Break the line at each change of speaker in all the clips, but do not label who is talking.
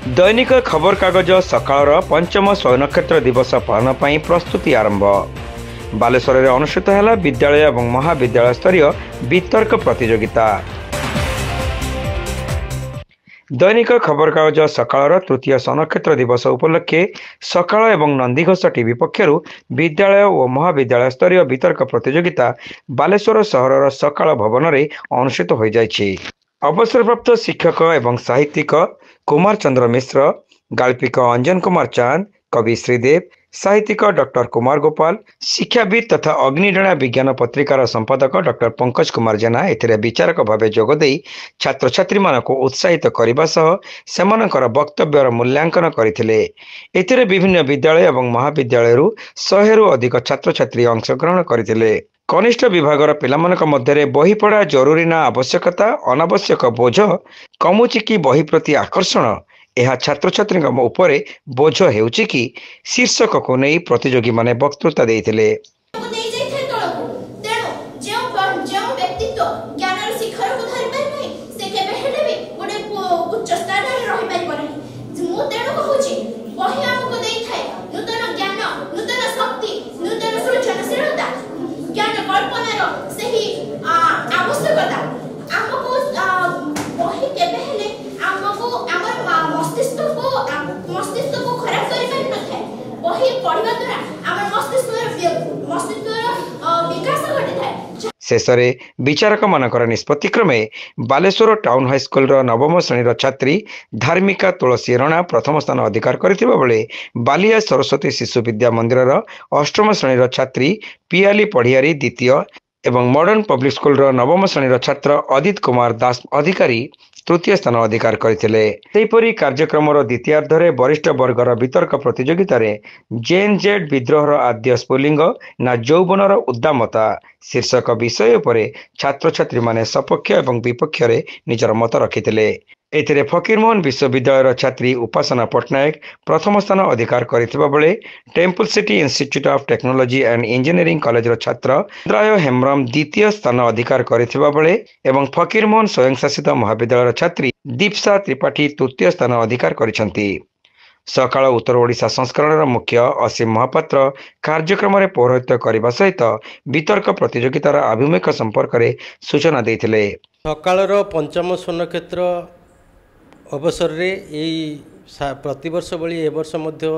दैनिक खबर कागज सकाळ पंचम स्वनक्षत्र दिवस पालन पर प्रस्तुति आरंभ। बालेश्वर में अनुष्ठित है विद्यालय और महाविद्यालय स्तरीय वितर्क प्रतियोगिता। दैनिक खबर कागज सकाळ तृतीय स्वनक्षत्र दिवस उपलक्षे सकाळ और नंदीघोष टीवी पक्षर विद्यालय और महाविद्यालय स्तरीय वितर्क प्रतियोगिता बालेश्वर सहर सकाळ भवन में अनुष्ठित हो जाए। अवसरप्राप्त शिक्षक एवं साहित्यिक कुमार चंद्र मिश्र, गाल्पिक अंजन कुमार चांद, कवि श्रीदेव, साहित्यिक डॉक्टर कुमार गोपाल, शिक्षाविद तथा अग्निडेणा विज्ञान पत्रिकार संपादक डॉक्टर पंकज कुमार जेना एथिरे विचारक भाव जोगदे छात्र छात्री मानक उत्साहित करने सह वक्तव्यर मूल्यांकन करथिले। एथिरे विभिन्न विद्यालय और महाविद्यालय 100 रु अधिक छात्र छात्री अंशग्रहण करथिले। कनिष्ठ विभागर पिलामानक मध्य बही पढ़ा जरूरी ना आवश्यकता अनावश्यक बोझ कमुची कि बही प्रति आकर्षण यह छात्र छात्री उपरे बोझ हेउची कि शीर्षक को नहीं प्रतियोगी माने वक्तृता देइथिले। शेष विचारक मानकर निष्पत्ति क्रमे बालेश्वर टाउन हाईस्कल नवम श्रेणी छात्री धार्मिका तुलसी रणा प्रथम स्थान अधिकार करथिबा बेले बालिया सरस्वती शिशु विद्या मंदिर अष्टम श्रेणी छात्री पियाली पढ़ियारी द्वितीय एवं मॉडर्न पब्लिक स्कूल नवम श्रेणी छात्र अदित कुमार दास अधिकारी तृतीय स्थान अधिकार करथिले। कार्यक्रम द्वितीयार्धरे वरिष्ठ वर्गर वितर्क प्रतियोगिता जेन जेड विद्रोहर आद्य स्फुलिंग ना यौवनर उद्दामता शीर्षक विषय पर छात्र छात्री माने सपक्ष एवं विपक्ष रे निजर मत रखिथिले। एथिरे फकीरमोहन विश्वविद्यालय छात्री उपासना पट्टनायक प्रथम स्थान अधिकार करथिबा बेले temple city institute of technology and engineering college छात्र इंद्राय हेम्ब्रम द्वितीय स्थान अधिकार करथिबा बेले एवं फकीरमोहन स्वयंशासित महाविद्यालय छात्री दीप्सा त्रिपाठी तृतीय स्थान अधिकार करिसंती। सकाळ उत्तर ओडिशा संस्करण मुख्य असीम महापात्र कार्यक्रम में पौरोहित्य करने सहित वितर्क प्रतियोगितार आभिमुख्य संपर्क में सूचना देथिले।
सकाळ पंचम स्वनक्षत्र अवसर रे प्रतिवर्ष भली ए वर्ष मध्य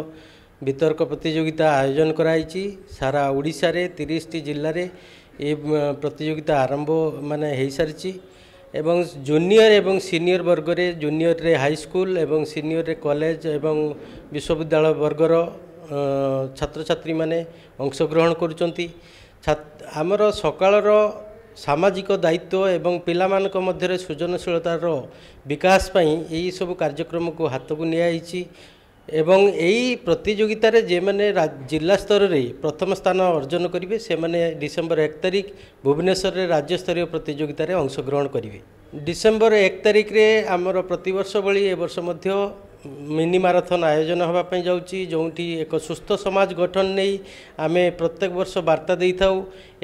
वितर्क प्रतियोगिता आयोजन कराई। सारा ओडिशा रे 30 जिल्ला रे ए प्रतियोगिता आरंभ माने हो सारी एवं जूनियर एवं सीनियर वर्ग रे जूनियर रे हाई स्कूल एवं सीनियर रे कॉलेज एवं विश्वविद्यालय वर्गर छात्र छात्री माने अंशग्रहण करुचंती। आमर सकाळर सामाजिक दायित्व एवं पिलामानक मध्य सृजनशीलतार विकास पई यही सब कार्यक्रम को हाथ को नियाई एवं यही प्रतियोगिता रे जे माने जिला स्तर रे प्रथम स्थान अर्जन करेंगे से माने डिसेम्बर 1 तारिख भुवनेश्वर रे राज्य स्तरीय प्रतियोगिता रे अंशग्रहण करेंगे। डिसेम्बर 1 तारिख रे आमर प्रतिवर्ष भली ए वर्ष मध्य मिनी माराथन आयोजन होगापी जाऊँगी जो एक सुस्थ समाज गठन नहीं आमे प्रत्येक वर्ष वार्ता दे था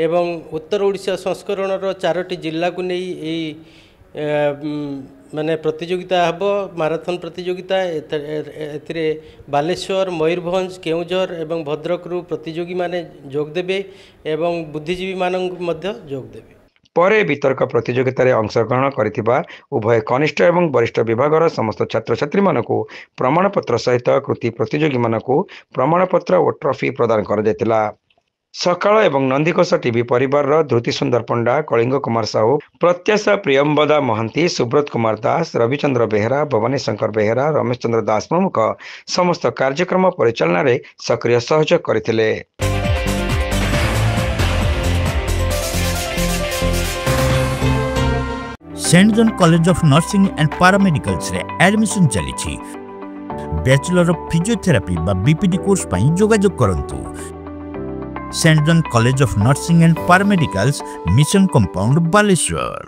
एवं उत्तर ओडिशा संस्करण 4टी जिला को नहीं माने प्रतियोगिता हम माराथन प्रतियोगिता एथिरे बालेश्वर मयूरभंज केउझर एवं भद्रक प्रतियोगी माने जोग देबे एवं बुद्धिजीवी मानक मध्य जोग देबे।
परे वितर्क प्रतियोगिता अंशग्रहण करिथिबा उभय कनिष्ठ एवं वरिष्ठ विभागर समस्त छात्र छात्री मानकु प्रमाणपत्र सहित कृति प्रतियोगी मानकु प्रमाणपत्र और ट्रॉफी प्रदान कर जायतिला। सकाळ एवं नंदीघोष टीवी परिवार धृति सुंदर पंडा, कलिंग कुमार साहू, प्रत्याशा प्रियंबदा महंती, सुब्रत कुमार दास, रविचंद्र बेहेरा, भवानी शंकर बेहेरा, रमेश चंद्र दास प्रमुख समस्त कार्यक्रम परिचालना रे सक्रिय सहयोग करथिले।
Saint John college of nursing and paramedicals रे एडमिशन चली। बैचलर ऑफ फिजियोथेरापी बा बीपीडी कोर्स पई जोगाजोग करंतु। Saint John college of nursing and paramedicals mission compound Baleshwar.